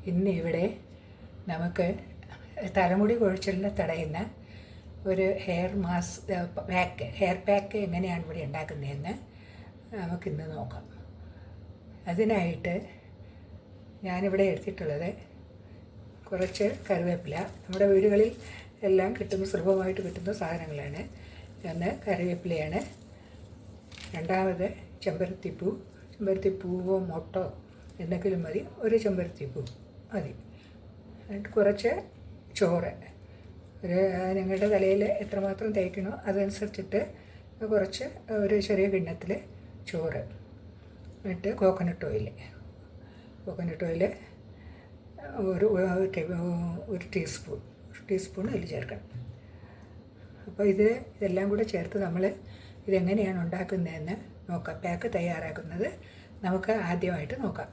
ഇന്ന് ഇവിടെ നമുക്ക് തലമുടി കൊഴിച്ചിലിനെ തടയുന്ന ഒരു ഹെയർ പാക്ക് എങ്ങനെയാണ് ഇവിടെ ഉണ്ടാക്കുന്നതെന്ന് നമുക്കിന്ന് നോക്കാം. അതിനായിട്ട് ഞാനിവിടെ എടുത്തിട്ടുള്ളത് കുറച്ച് കറിവേപ്പില. നമ്മുടെ വീടുകളിൽ എല്ലാം കിട്ടുന്ന സുലഭമായിട്ട് കിട്ടുന്ന സാധനങ്ങളാണ്. ഒന്ന് കറിവേപ്പിലയാണ്, രണ്ടാമത് ചെമ്പരത്തിപ്പൂവോ മൊട്ടോ എന്തെങ്കിലും മതി, ഒരു ചെമ്പരത്തിപ്പൂ മതി. എന്നിട്ട് കുറച്ച് ചോറ്, നിങ്ങളുടെ തലയിൽ എത്രമാത്രം തേക്കണോ അതനുസരിച്ചിട്ട് കുറച്ച് ഒരു ചെറിയ കിണ്ണത്തിൽ ചോറ്. എന്നിട്ട് കോക്കനട്ട് ഓയിൽ ഒരു ടീസ്പൂൺ അതിൽ ചേർക്കണം. അപ്പോൾ ഇതെല്ലാം കൂടെ ചേർത്ത് നമ്മൾ ഇതെങ്ങനെയാണ് ഉണ്ടാക്കുന്നതെന്ന് നോക്കാം. പാക്ക് തയ്യാറാക്കുന്നത് നമുക്ക് ആദ്യമായിട്ട് നോക്കാം.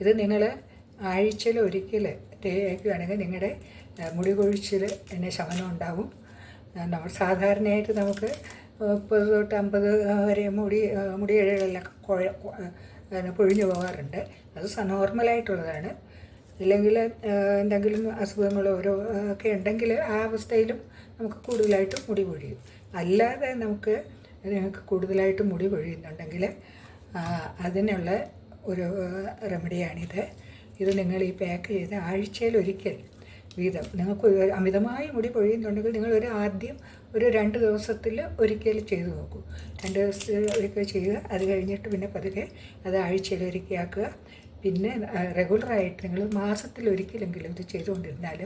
ഇത് നിങ്ങൾ ആഴ്ചയിൽ ഒരിക്കൽ തേക്കുകയാണെങ്കിൽ നിങ്ങളുടെ മുടി കൊഴിച്ചിൽ തന്നെ ശമനം ഉണ്ടാവും. നമ്മൾ സാധാരണയായിട്ട് നമുക്ക് 30 തൊട്ട് 50 വരെ മുടിയിഴകളെല്ലാം പൊഴിഞ്ഞു പോകാറുണ്ട്. അത് നോർമലായിട്ടുള്ളതാണ്. ഇല്ലെങ്കിൽ എന്തെങ്കിലും അസുഖങ്ങളോ ഒക്കെ ഉണ്ടെങ്കിൽ ആ അവസ്ഥയിലും നമുക്ക് കൂടുതലായിട്ട് മുടി പൊഴിയും. അല്ലാതെ നിങ്ങൾക്ക് കൂടുതലായിട്ട് മുടി പൊഴിയുന്നുണ്ടെങ്കിൽ അതിനുള്ള ഒരു റെമഡിയാണിത്. ഇത് നിങ്ങൾ ഈ പാക്ക് ചെയ്ത് ആഴ്ചയിൽ ഒരിക്കൽ വീതം, നിങ്ങൾക്ക് അമിതമായി മുടി പൊഴിയുന്നുണ്ടെങ്കിൽ നിങ്ങൾ ആദ്യം ഒരു 2 ദിവസത്തിൽ ഒരിക്കൽ ചെയ്ത് നോക്കൂ. 2 ദിവസത്തിൽ ഒരിക്കൽ ചെയ്യുക. അത് കഴിഞ്ഞിട്ട് പിന്നെ പതുക്കെ അത് ആഴ്ചയിൽ ഒരിക്കലാക്കുക. പിന്നെ റെഗുലറായിട്ട് നിങ്ങൾ മാസത്തിൽ ഒരിക്കലെങ്കിലും ഇത് ചെയ്തുകൊണ്ടിരുന്നാൽ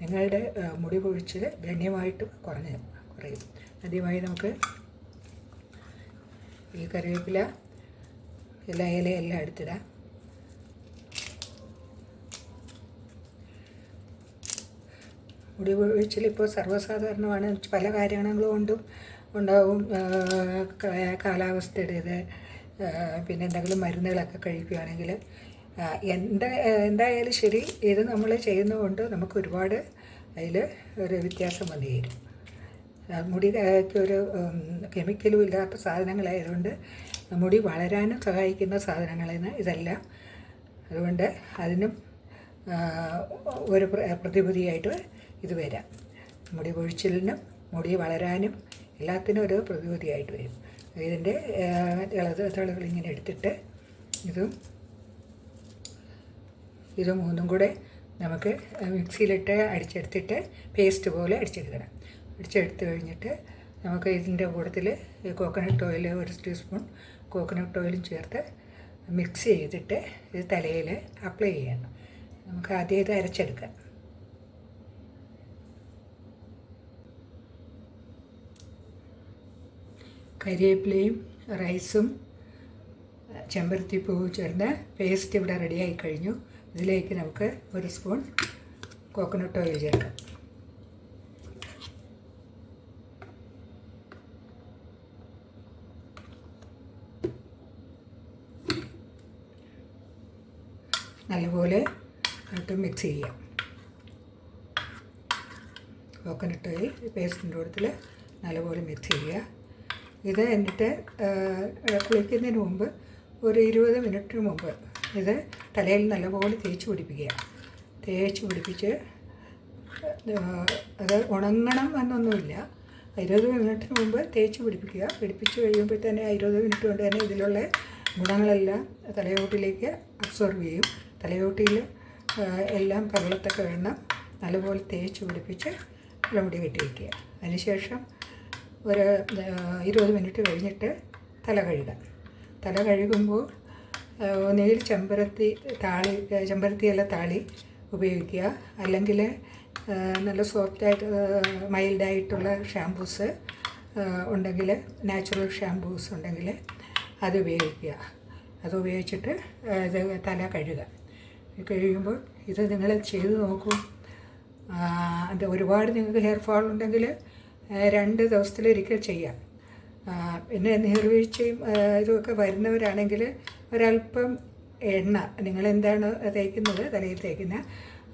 നിങ്ങളുടെ മുടി പൊഴിച്ചിൽ ഗണ്യമായിട്ട് കുറയും. ആദ്യമായി നമുക്ക് ഈ കറിവേപ്പില ഇലയെല്ലാം എടുത്തിടാം. മുടി പൊഴിച്ചിൽ ഇപ്പോൾ സർവ്വസാധാരണമാണ്. പല കാര്യങ്ങൾ കൊണ്ടും ഉണ്ടാവും. കാലാവസ്ഥയുടേത്, പിന്നെ എന്തെങ്കിലും മരുന്നുകളൊക്കെ കഴിക്കുകയാണെങ്കിൽ എന്തായാലും ശരി, ഇത് നമ്മൾ ചെയ്യുന്നതുകൊണ്ട് നമുക്ക് ഒരുപാട് അതിൽ ഒരു വ്യത്യാസം വന്നു ചേരും. മുടിക്ക് ഒരു കെമിക്കലും ഇല്ലാത്ത സാധനങ്ങളായതുകൊണ്ട് മുടി വളരാനും സഹായിക്കുന്ന സാധനങ്ങളാണ് ഇതെല്ലാം. അതുകൊണ്ട് അതിനും ഒരു പ്രതിവിധിയായിട്ട് ഇത് വരാം. മുടി കൊഴിച്ചിലിനും മുടി വളരാനും എല്ലാത്തിനും ഒരു പ്രതിവിധിയായിട്ട് വരും. ഇതിൻ്റെ ഇളകൾ ഇങ്ങനെ എടുത്തിട്ട് ഇത് മൂന്നും കൂടെ നമുക്ക് മിക്സിയിലിട്ട് അടിച്ചെടുത്തിട്ട് പേസ്റ്റ് പോലെ അടിച്ചെടുക്കണം. അടിച്ചെടുത്ത് കഴിഞ്ഞിട്ട് നമുക്ക് ഇതിൻ്റെ കൂട്ടത്തിൽ കോക്കനട്ട് ഓയിൽ, ഒരു ടീസ്പൂൺ കോക്കനട്ട് ഓയിലും ചേർത്ത് മിക്സ് ചെയ്തിട്ട് ഇത് തലയിൽ അപ്ലൈ ചെയ്യണം. നമുക്ക് ആദ്യം ഇത് അരച്ചെടുക്കാം. കരിവേപ്പിലയും റൈസും ചെമ്പരത്തിപ്പൂവും ചേർന്ന് പേസ്റ്റ് ഇവിടെ റെഡിയായി കഴിഞ്ഞു. ഇതിലേക്ക് നമുക്ക് ഒരു സ്പൂൺ കോക്കനട്ട് ഓയിൽ ചേർക്കാം. നല്ലപോലെ മിക്സ് ചെയ്യാം. കോക്കനട്ട് ഓയിൽ പേസ്റ്റിൻ്റെ കൂട്ടത്തിൽ നല്ലപോലെ മിക്സ് ചെയ്യുക. ഇത് എന്നിട്ട് കുളിക്കുന്നതിന് മുമ്പ് ഒരു 20 മിനിറ്റിന് മുമ്പ് ഇത് തലയിൽ നല്ലപോലെ തേച്ച് പിടിപ്പിച്ച് അത് ഉണങ്ങണം എന്നൊന്നുമില്ല. 20 മിനിറ്റിന് മുമ്പ് തേച്ച് പിടിപ്പിച്ച് കഴിയുമ്പോൾ തന്നെ 20 മിനിറ്റ് കൊണ്ട് തന്നെ ഇതിലുള്ള ഗുണങ്ങളെല്ലാം തലയോട്ടിലേക്ക് അബ്സോർവ് ചെയ്യും. തലയോട്ടിയിൽ എല്ലാം പരളത്തൊക്കെ വേണം നല്ലപോലെ തേച്ച് പിടിപ്പിച്ച് മുടി കെട്ടി വയ്ക്കുക. അതിനുശേഷം ഒരു 20 മിനിറ്റ് കഴിഞ്ഞിട്ട് തല കഴുകുമ്പോൾ ഒന്നുകിൽ ചെമ്പരത്തി ഇല താളി ഉപയോഗിക്കുക. അല്ലെങ്കിൽ നല്ല സോഫ്റ്റായിട്ട് മൈൽഡായിട്ടുള്ള ഷാംപൂസ് ഉണ്ടെങ്കിൽ, നാച്ചുറൽ ഷാംപൂസ് ഉണ്ടെങ്കിൽ അത് ഉപയോഗിക്കുക. അത് ഉപയോഗിച്ചിട്ട് ഇത് തല കഴിയുമ്പോൾ ഇത് നിങ്ങൾ ചെയ്ത് നോക്കൂ. ഒരുപാട് നിങ്ങൾക്ക് ഹെയർ ഫാൾ ഉണ്ടെങ്കിൽ 2 ദിവസത്തിലൊരിക്കൽ ചെയ്യാം. പിന്നെ നീർവീഴ്ചയും ഇതൊക്കെ വരുന്നവരാണെങ്കിൽ ഒരല്പം എണ്ണ, നിങ്ങളെന്താണ് തേക്കുന്നത്, തലയിൽ തേക്കുന്ന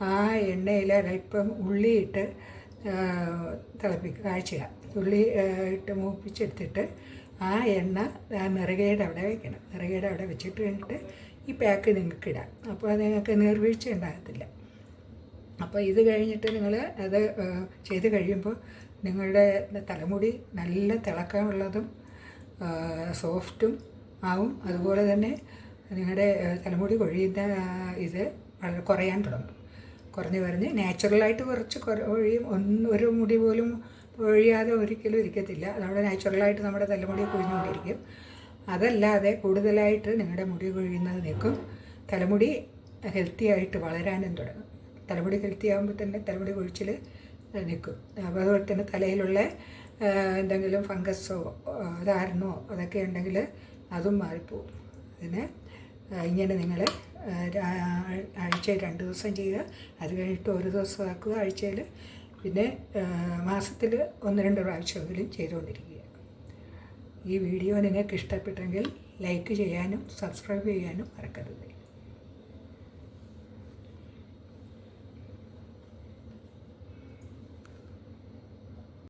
ആ എണ്ണയിൽ ഒരല്പം ഉള്ളിയിട്ട് കാച്ചുക. ഉള്ളി ഇട്ട് മൂപ്പിച്ചെടുത്തിട്ട് ആ എണ്ണ നെറുകയുടെ അവിടെ വയ്ക്കണം. നെറുകയുടെ അവിടെ വെച്ചിട്ട് കഴിഞ്ഞിട്ട് ഈ ഈ പാക്ക് നിങ്ങൾക്ക് ഇടാം. അപ്പോൾ അത് നിങ്ങൾക്ക് നീർവീഴ്ച ഉണ്ടാകത്തില്ല. അപ്പോൾ ഇത് കഴിഞ്ഞിട്ട് നിങ്ങൾ അത് ചെയ്ത് കഴിയുമ്പോൾ നിങ്ങളുടെ തലമുടി നല്ല തിളക്കമുള്ളതും സോഫ്റ്റും ആവും. അതുപോലെ തന്നെ നിങ്ങളുടെ തലമുടി കൊഴിയുന്ന ഇത് വളരെ കുറയാൻ തുടങ്ങും. കുറഞ്ഞ് നാച്ചുറലായിട്ട് കുറച്ച് ഒഴിയും. ഒരു മുടി പോലും ഒഴിയാതെ ഒരിക്കലും ഇരിക്കത്തില്ല. നമ്മുടെ നാച്ചുറലായിട്ട് നമ്മുടെ തലമുടി കൊഴിഞ്ഞുകൊണ്ടിരിക്കും. അതല്ലാതെ കൂടുതലായിട്ട് നിങ്ങളുടെ മുടി കൊഴിയുന്നത് നിൽക്കും. തലമുടി ഹെൽത്തി ആയിട്ട് വളരാനും തുടങ്ങും. തലമുടി ഹെൽത്തി ആകുമ്പോൾ തന്നെ തലമുടി കൊഴിച്ചിൽ നിൽക്കും. അപ്പോൾ അതുപോലെ തന്നെ തലയിലുള്ള എന്തെങ്കിലും ഫംഗസോ ധാരണമോ അതൊക്കെ ഉണ്ടെങ്കിൽ അതും മാറിപ്പോവും. അതിന് ഇങ്ങനെ നിങ്ങൾ ആഴ്ചയിൽ 2 ദിവസം ചെയ്യുക. അത് കഴിഞ്ഞിട്ട് ഒരു ദിവസം ആക്കുക ആഴ്ചയിൽ. പിന്നെ മാസത്തിൽ 1-2 പ്രാവശ്യമെങ്കിലും ചെയ്തുകൊണ്ടിരിക്കുക. ഈ വീഡിയോ നിങ്ങൾക്ക് ഇഷ്ടപ്പെട്ടെങ്കിൽ ലൈക്ക് ചെയ്യാനും സബ്സ്ക്രൈബ് ചെയ്യാനും മറക്കരുത്.